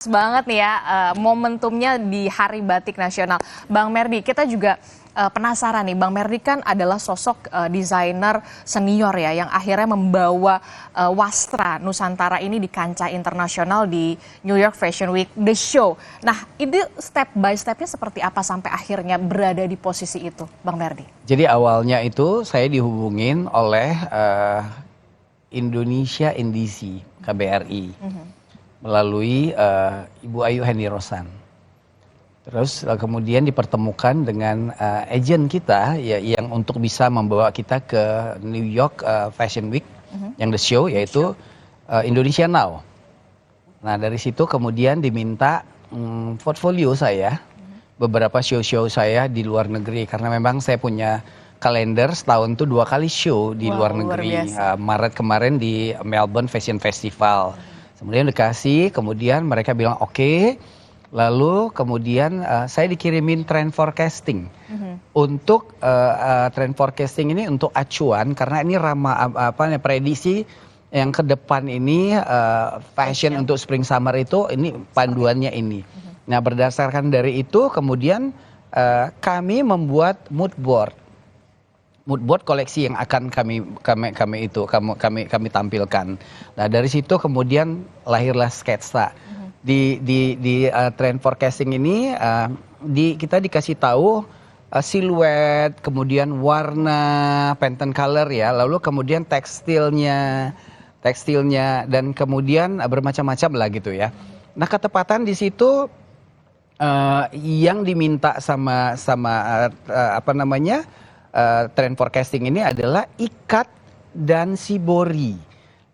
Banget nih ya, momentumnya di Hari Batik Nasional. Bang Merdi, kita juga penasaran nih, Bang Merdi kan adalah sosok desainer senior ya, yang akhirnya membawa wastra Nusantara ini di kancah internasional di New York Fashion Week, The Show. Nah, itu step by stepnya seperti apa sampai akhirnya berada di posisi itu, Bang Merdi? Jadi awalnya itu saya dihubungin oleh Indonesia NDC, KBRI. Melalui Ibu Ayu Hendy-Rosan. Terus kemudian dipertemukan dengan agent kita ya, yang untuk bisa membawa kita ke New York Fashion Week yang The Show, yaitu Indonesia Now. Nah dari situ kemudian diminta portfolio saya, beberapa show-show saya di luar negeri, karena memang saya punya kalender setahun tuh 2 kali show di luar negeri. Maret kemarin di Melbourne Fashion Festival. Kemudian dikasih, kemudian mereka bilang oke. Lalu kemudian saya dikirimin trend forecasting. Untuk trend forecasting ini untuk acuan, karena ini prediksi yang ke depan ini fashion untuk spring summer itu ini panduannya ini. Nah berdasarkan dari itu kemudian kami membuat mood board koleksi yang akan kami tampilkan. Nah dari situ kemudian lahirlah sketsa. Di trend forecasting ini kita dikasih tahu siluet, kemudian warna, Pantone color ya, lalu kemudian tekstilnya dan kemudian bermacam-macam lah gitu ya. Nah ketepatan di situ yang diminta sama trend forecasting ini adalah ikat dan shibori.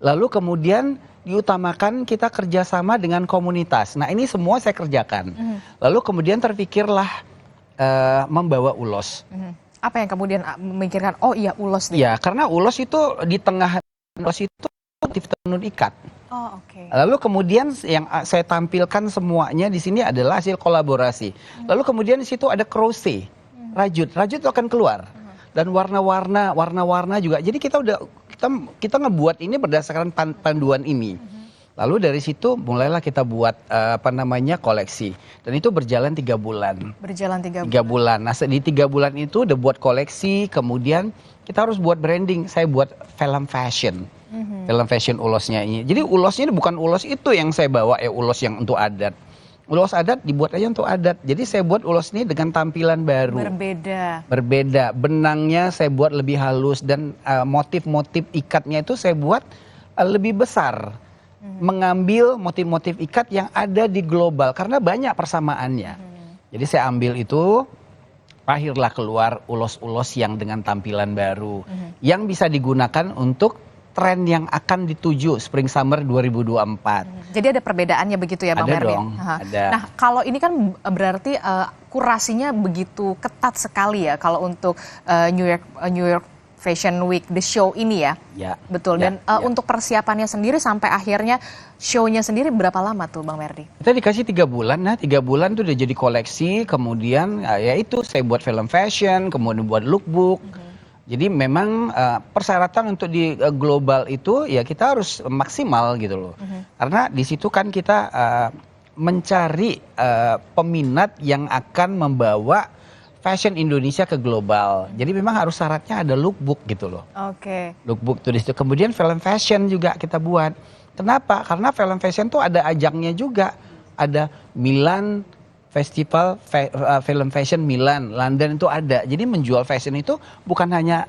Lalu kemudian diutamakan kita kerjasama dengan komunitas. Nah ini semua saya kerjakan. Lalu kemudian terpikirlah membawa ulos. Apa yang kemudian memikirkan, oh iya ulos nih? Ya karena ulos itu di tengah ulos itu tenun ikat. Oh, oke. Lalu kemudian yang saya tampilkan semuanya di sini adalah hasil kolaborasi. Lalu kemudian di situ ada crochet, rajut itu akan keluar. Dan warna-warna juga. Jadi kita ngebuat ini berdasarkan panduan ini. Lalu dari situ mulailah kita buat koleksi. Dan itu berjalan 3 bulan. Berjalan 3 bulan. 3 bulan. Nah di 3 bulan itu udah buat koleksi, kemudian kita harus buat branding. Saya buat film fashion. Film fashion ulosnya ini. Jadi ulosnya ini bukan ulos itu yang saya bawa ya, ulos yang untuk adat. Ulos adat dibuat aja untuk adat. Jadi saya buat ulos ini dengan tampilan baru. Berbeda. Benangnya saya buat lebih halus dan motif-motif ikatnya itu saya buat lebih besar. Mengambil motif-motif ikat yang ada di global karena banyak persamaannya. Jadi saya ambil itu, lahirlah keluar ulos-ulos yang dengan tampilan baru yang bisa digunakan untuk tren yang akan dituju Spring Summer 2024. Jadi ada perbedaannya begitu ya Bang Merdi? Ada dong, ada. Nah kalau ini kan berarti kurasinya begitu ketat sekali ya kalau untuk New York Fashion Week The Show ini ya? Ya. Betul, dan untuk persiapannya sendiri sampai akhirnya show-nya sendiri berapa lama tuh Bang Merdi? Kita dikasih 3 bulan, nah 3 bulan tuh udah jadi koleksi, kemudian ya itu saya buat film fashion, kemudian buat lookbook. Jadi memang persyaratan untuk di global itu ya kita harus maksimal gitu loh. Karena di situ kan kita mencari peminat yang akan membawa fashion Indonesia ke global. Jadi memang harus syaratnya ada lookbook gitu loh. Oke. Lookbook tuh di situ. Kemudian film fashion juga kita buat. Kenapa? Karena film fashion tuh ada ajangnya juga. Ada Milan Festival Film Fashion Milan, London itu ada. Jadi menjual fashion itu bukan hanya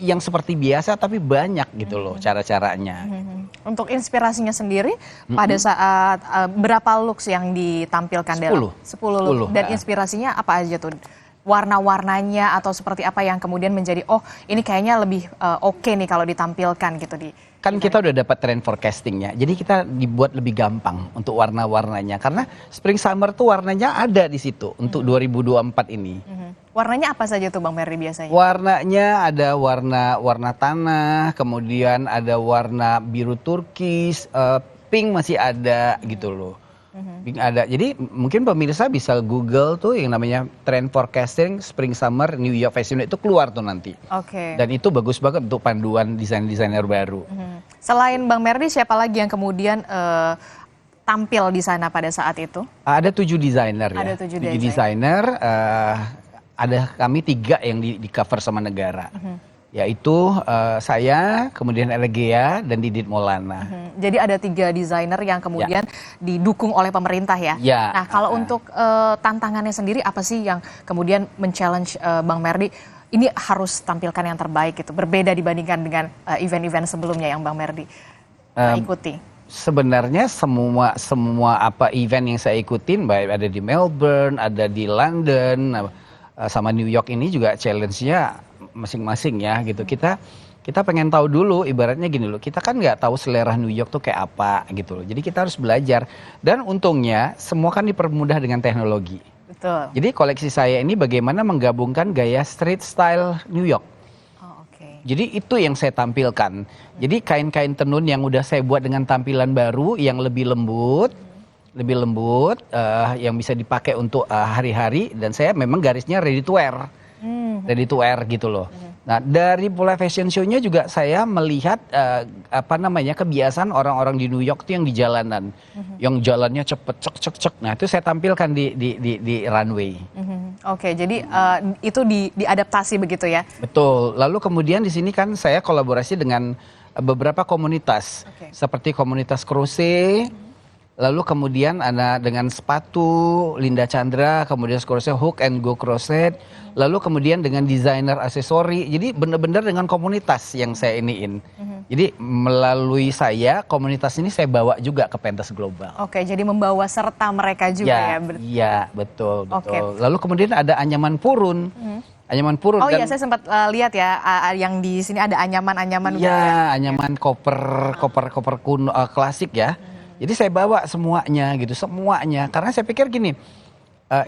yang seperti biasa, tapi banyak gitu loh cara-caranya. Untuk inspirasinya sendiri, pada saat berapa looks yang ditampilkan? 10 look. Dan inspirasinya apa aja tuh? Warna-warnanya atau seperti apa yang kemudian menjadi, oh ini kayaknya lebih oke nih kalau ditampilkan gitu di... Kan kita udah dapat trend forecastingnya, jadi kita dibuat lebih gampang untuk warna-warnanya. Karena Spring Summer tuh warnanya ada di situ untuk 2024 ini. Warnanya apa saja tuh Bang Merdi biasanya? Warnanya ada warna tanah, kemudian ada warna biru turkis, pink masih ada gitu loh. Ada. Jadi mungkin pemirsa bisa Google tuh yang namanya trend forecasting Spring Summer New York Fashion Week, itu keluar tuh nanti. Oke. Dan itu bagus banget untuk panduan desainer baru. Selain Bang Merdi, siapa lagi yang kemudian tampil di sana pada saat itu? Ada 7 desainer ya. Ada 7 desainer. Ada kami 3 yang di cover sama negara. Yaitu saya, kemudian Elegea, dan Didit Maulana. Jadi ada 3 desainer yang kemudian didukung oleh pemerintah ya? Ya. Nah kalau untuk tantangannya sendiri apa sih yang kemudian men-challenge Bang Merdi? Ini harus tampilkan yang terbaik gitu, berbeda dibandingkan dengan event-event sebelumnya yang Bang Merdi ikuti. Sebenarnya semua apa event yang saya ikutin, baik ada di Melbourne, ada di London, sama New York ini juga challenge-nya masing-masing ya gitu. Kita pengen tahu dulu, ibaratnya gini loh, kita kan nggak tahu selera New York tuh kayak apa gitu loh. Jadi kita harus belajar, dan untungnya semua kan dipermudah dengan teknologi. Betul. Jadi koleksi saya ini bagaimana menggabungkan gaya street style New York. Oh, oke. Jadi itu yang saya tampilkan. Jadi kain-kain tenun yang udah saya buat dengan tampilan baru yang lebih lembut, yang bisa dipakai untuk hari-hari, dan saya memang garisnya ready to wear gitu loh. Nah dari pola fashion show-nya juga saya melihat kebiasaan orang-orang di New York tuh yang di jalanan, yang jalannya cepet cek. Nah itu saya tampilkan di runway. Oke, jadi itu diadaptasi begitu ya? Betul. Lalu kemudian di sini kan saya kolaborasi dengan beberapa komunitas, seperti komunitas crochet. Lalu kemudian ada dengan sepatu Linda Chandra, kemudian crochet Hook and Go Crochet, lalu kemudian dengan desainer aksesori. Jadi benar-benar dengan komunitas yang saya iniin. Jadi melalui saya, komunitas ini saya bawa juga ke pentas global. Oke, jadi membawa serta mereka juga ya? Iya, betul. Lalu kemudian ada anyaman purun. Anyaman purun. Oh iya, saya sempat lihat ya, yang di sini ada anyaman-anyaman. Iya, anyaman koper kuno klasik ya. Jadi saya bawa semuanya gitu, karena saya pikir gini,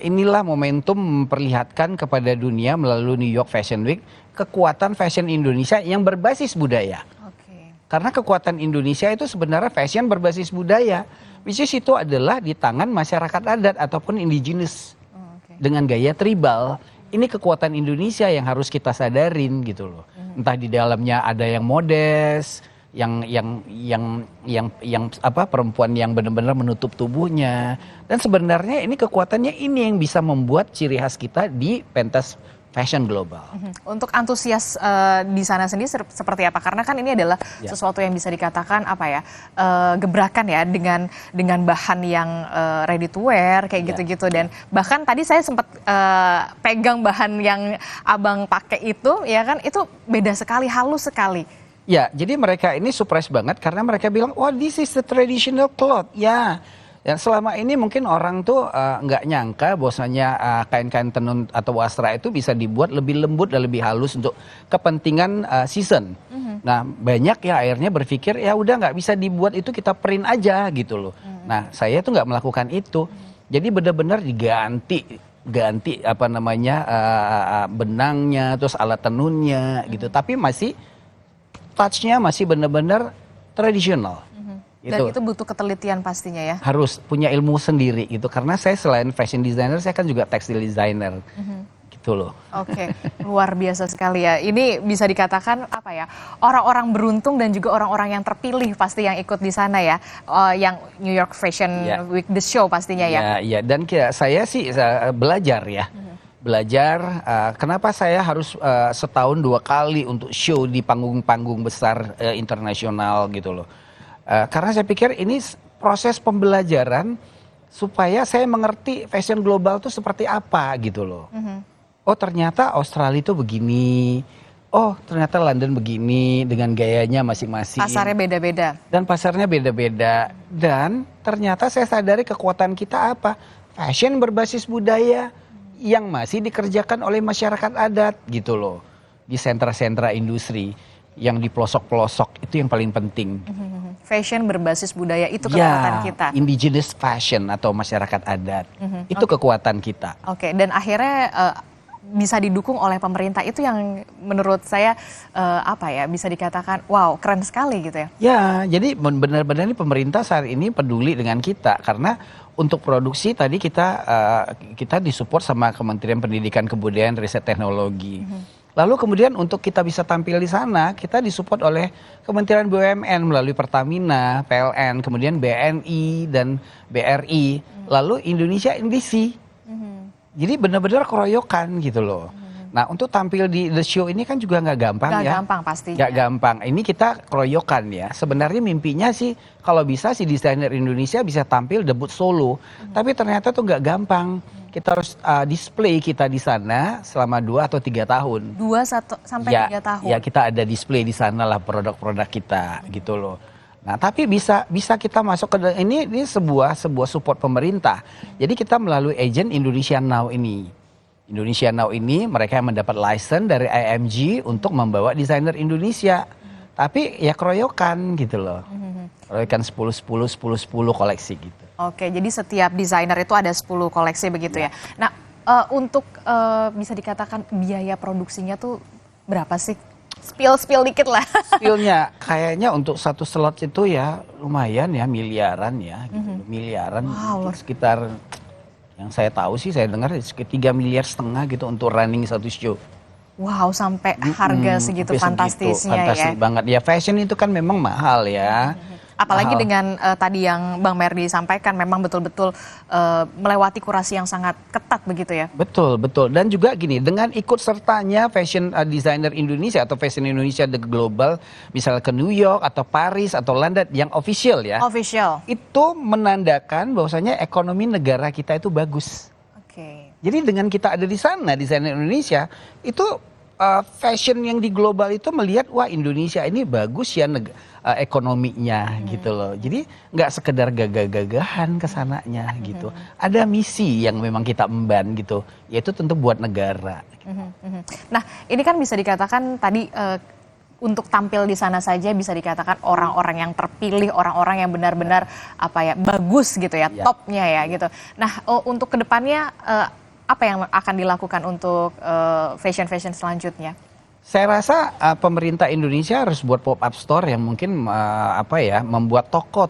inilah momentum memperlihatkan kepada dunia melalui New York Fashion Week kekuatan fashion Indonesia yang berbasis budaya. Karena kekuatan Indonesia itu sebenarnya fashion berbasis budaya, which is itu adalah di tangan masyarakat adat ataupun indigenous dengan gaya tribal. Ini kekuatan Indonesia yang harus kita sadarin gitu loh. Entah di dalamnya ada yang modest, yang perempuan yang benar-benar menutup tubuhnya, dan sebenarnya ini kekuatannya ini yang bisa membuat ciri khas kita di pentas fashion global. Untuk antusias di sana sendiri seperti apa? Karena kan ini adalah sesuatu yang bisa dikatakan gebrakan ya dengan bahan yang ready to wear kayak gitu-gitu, dan bahkan tadi saya sempat pegang bahan yang abang pakai itu ya kan, itu beda sekali, halus sekali. Ya, jadi mereka ini surprise banget karena mereka bilang, wah, this is the traditional cloth. Ya, yang selama ini mungkin orang tuh nggak nyangka bahwasanya kain-kain tenun atau wastra itu bisa dibuat lebih lembut dan lebih halus untuk kepentingan season. Nah, banyak ya akhirnya berpikir, ya udah nggak bisa dibuat itu, kita print aja gitu loh. Nah, saya tuh nggak melakukan itu. Jadi benar-benar diganti benangnya, terus alat tenunnya gitu. Tapi masih touch-nya masih benar-benar tradisional. Dan itu butuh ketelitian pastinya ya? Harus punya ilmu sendiri gitu. Karena saya selain fashion designer, saya kan juga tekstil designer. Gitu loh. Oke, luar biasa sekali ya. Ini bisa dikatakan orang-orang beruntung dan juga orang-orang yang terpilih pasti yang ikut di sana ya. Yang New York Fashion Week The Show pastinya ya. Iya, dan saya sih belajar ya. Kenapa saya harus setahun 2 kali untuk show di panggung-panggung besar internasional gitu loh. Karena saya pikir ini proses pembelajaran supaya saya mengerti fashion global itu seperti apa gitu loh. Oh ternyata Australia itu begini, oh ternyata London begini dengan gayanya masing-masing. Pasarnya beda-beda. Dan pasarnya beda-beda. Dan ternyata saya sadari kekuatan kita apa? Fashion berbasis budaya yang masih dikerjakan oleh masyarakat adat gitu loh, di sentra-sentra industri yang di pelosok-pelosok, itu yang paling penting. Fashion berbasis budaya itu kekuatan kita. Indigenous fashion atau masyarakat adat, itu kekuatan kita. Oke, dan akhirnya bisa didukung oleh pemerintah, itu yang menurut saya bisa dikatakan wow keren sekali gitu ya. Ya, jadi benar-benar ini pemerintah saat ini peduli dengan kita karena untuk produksi tadi kita disupport sama Kementerian Pendidikan Kebudayaan Riset Teknologi. Lalu kemudian untuk kita bisa tampil di sana, kita disupport oleh Kementerian BUMN melalui Pertamina, PLN, kemudian BNI dan BRI, lalu Indonesia NDC. Jadi benar-benar keroyokan gitu loh. Nah, untuk tampil di The Show ini kan juga nggak gampang ya. Nggak gampang pastinya. Nggak gampang. Ini kita keroyokan ya. Sebenarnya mimpinya sih kalau bisa si desainer Indonesia bisa tampil debut solo. Tapi ternyata tuh nggak gampang. Kita harus display kita di sana selama 2 atau 3 tahun. 2 sampai 3 tahun. Ya kita ada display di sana lah produk-produk kita gitu loh. Nah tapi bisa kita masuk ke ini sebuah support pemerintah. Jadi kita melalui agent Indonesia Now ini. Indonesia Now ini mereka yang mendapat license dari IMG untuk membawa desainer Indonesia. Tapi ya keroyokan gitu loh. Keroyokan 10-10 koleksi gitu. Oke, jadi setiap desainer itu ada 10 koleksi begitu ya. Nah, untuk bisa dikatakan biaya produksinya tuh berapa sih? Spill dikit lah. Spillnya kayaknya untuk satu slot itu ya lumayan ya, miliaran ya gitu. Miliaran. Wow. Sekitar yang saya tahu sih, saya dengar sekitar 3,5 miliar gitu untuk running satu show. Wow, sampai harga segitu fantastisnya ya. Fantastis banget. Ya fashion itu kan memang mahal ya. Apalagi dengan tadi yang Bang Merdi sampaikan memang betul-betul melewati kurasi yang sangat ketat begitu ya. Betul. Dan juga gini, dengan ikut sertanya fashion designer Indonesia atau fashion Indonesia the global, misalnya ke New York atau Paris atau London yang official ya. Official. Itu menandakan bahwasanya ekonomi negara kita itu bagus. Oke. Jadi dengan kita ada di sana, desainer Indonesia, itu fashion yang di global itu melihat, wah Indonesia ini bagus ya ekonominya gitu loh. Jadi nggak sekedar gagah-gagahan kesananya gitu. Ada misi yang memang kita emban gitu, yaitu tentu buat negara. Nah, ini kan bisa dikatakan tadi untuk tampil di sana saja bisa dikatakan orang-orang yang terpilih, orang-orang yang benar-benar bagus gitu ya, topnya ya gitu. Nah, untuk kedepannya apa yang akan dilakukan untuk fashion selanjutnya? Saya rasa pemerintah Indonesia harus buat pop-up store yang mungkin membuat toko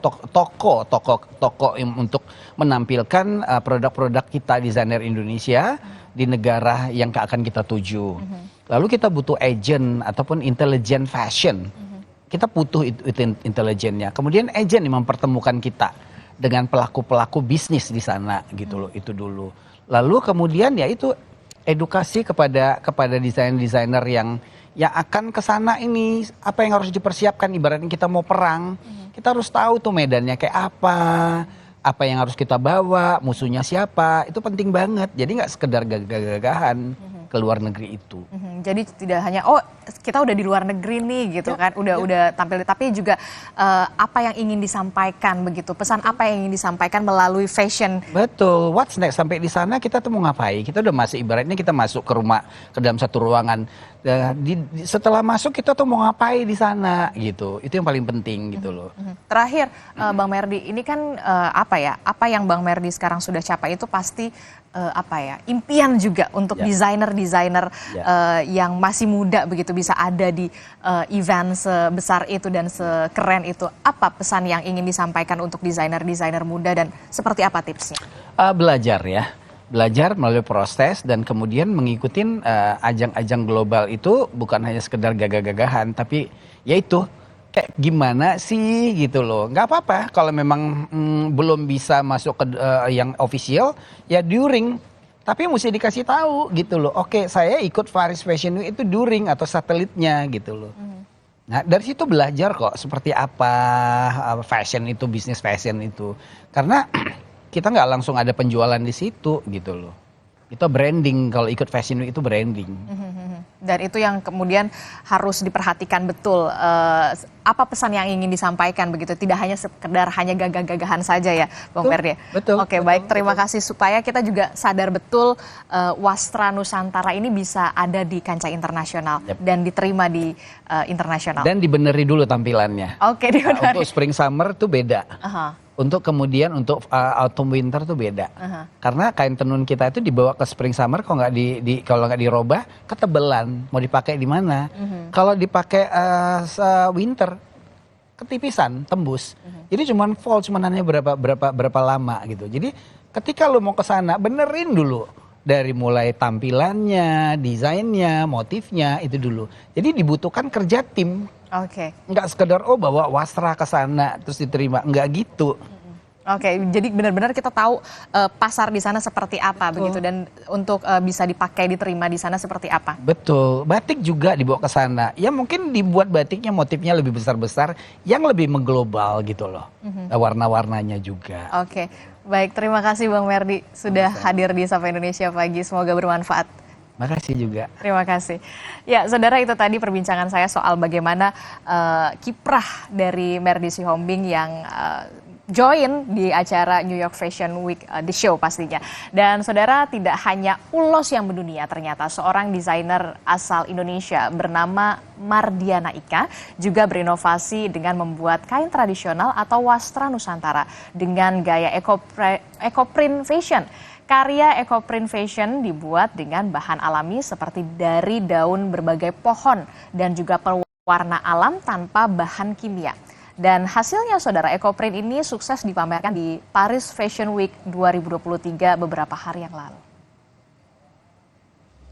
untuk menampilkan produk-produk kita desainer Indonesia di negara yang akan kita tuju. Lalu kita butuh agent ataupun intelligent fashion. Kita butuh itu intelijennya. Kemudian agent yang mempertemukan kita dengan pelaku-pelaku bisnis di sana gitu loh, itu dulu. Lalu kemudian ya itu edukasi kepada desainer yang akan ke sana ini, apa yang harus dipersiapkan. Ibaratnya kita mau perang, kita harus tahu tuh medannya kayak apa yang harus kita bawa, musuhnya siapa, itu penting banget. Jadi nggak sekedar gagah-gagahan ke luar negeri itu. Jadi tidak hanya kita udah di luar negeri nih gitu kan, udah tampil, tapi juga apa yang ingin disampaikan begitu, pesan apa yang ingin disampaikan melalui fashion. Betul, what's next, sampai di sana kita tuh mau ngapain? Kita udah masuk, ibaratnya kita masuk ke rumah, ke dalam satu ruangan. Setelah masuk kita tuh mau ngapain di sana gitu, itu yang paling penting gitu loh. Terakhir Bang Merdi, ini kan apa yang Bang Merdi sekarang sudah capai itu pasti impian juga untuk desainer-desainer yang masih muda begitu bisa ada di event sebesar itu dan sekeren itu. Apa pesan yang ingin disampaikan untuk desainer-desainer muda dan seperti apa tipsnya? Belajar ya. Belajar melalui proses dan kemudian mengikuti ajang-ajang global itu bukan hanya sekedar gagah-gagahan, tapi yaitu kayak gimana sih gitu loh. Nggak apa-apa kalau memang belum bisa masuk ke yang official, ya during. Tapi mesti dikasih tahu gitu loh. Oke, saya ikut Paris Fashion Week itu during atau satelitnya gitu loh. Nah dari situ belajar kok seperti apa fashion itu, bisnis fashion itu. Karena kita nggak langsung ada penjualan di situ gitu loh. Itu branding, kalau ikut Fashion Week itu branding. Dan itu yang kemudian harus diperhatikan betul, apa pesan yang ingin disampaikan begitu, tidak hanya sekedar hanya gagah-gagahan saja ya Bang Merdi. Betul. Oke, baik, terima kasih, supaya kita juga sadar betul Wastra Nusantara ini bisa ada di kancah internasional dan diterima di internasional. Dan dibeneri dulu tampilannya. Oke, dibeneri. Untuk spring summer tuh beda. Untuk kemudian untuk autumn winter tuh beda. Karena kain tenun kita itu dibawa ke spring summer, kalau nggak dirobah ketebelan, mau dipakai di mana. Kalau dipakai winter ketipisan, tembus. Jadi cuman hanya berapa lama gitu. Jadi ketika lu mau ke sana benerin dulu Dari mulai tampilannya, desainnya, motifnya itu dulu. Jadi dibutuhkan kerja tim. Oke. Nggak sekedar bawa wasra ke sana terus diterima, nggak gitu. Oke, jadi benar-benar kita tahu pasar di sana seperti apa begitu, dan untuk bisa dipakai diterima di sana seperti apa. Betul, batik juga dibawa ke sana. Ya mungkin dibuat batiknya motifnya lebih besar-besar, yang lebih mengglobal gitu loh. Warna-warnanya juga. Oke, baik, terima kasih Bang Merdi sudah hadir di Sapa Indonesia Pagi, semoga bermanfaat. Makasih juga. Terima kasih. Ya, saudara, itu tadi perbincangan saya soal bagaimana kiprah dari Merdi Sihombing yang join di acara New York Fashion Week, The Show pastinya. Dan saudara, tidak hanya ulos yang mendunia, ternyata seorang desainer asal Indonesia bernama Mardiana Ika juga berinovasi dengan membuat kain tradisional atau wastra Nusantara dengan gaya eco-print fashion. Karya eco-print fashion dibuat dengan bahan alami seperti dari daun berbagai pohon dan juga pewarna alam tanpa bahan kimia. Dan hasilnya saudara, eco-print ini sukses dipamerkan di Paris Fashion Week 2023 beberapa hari yang lalu.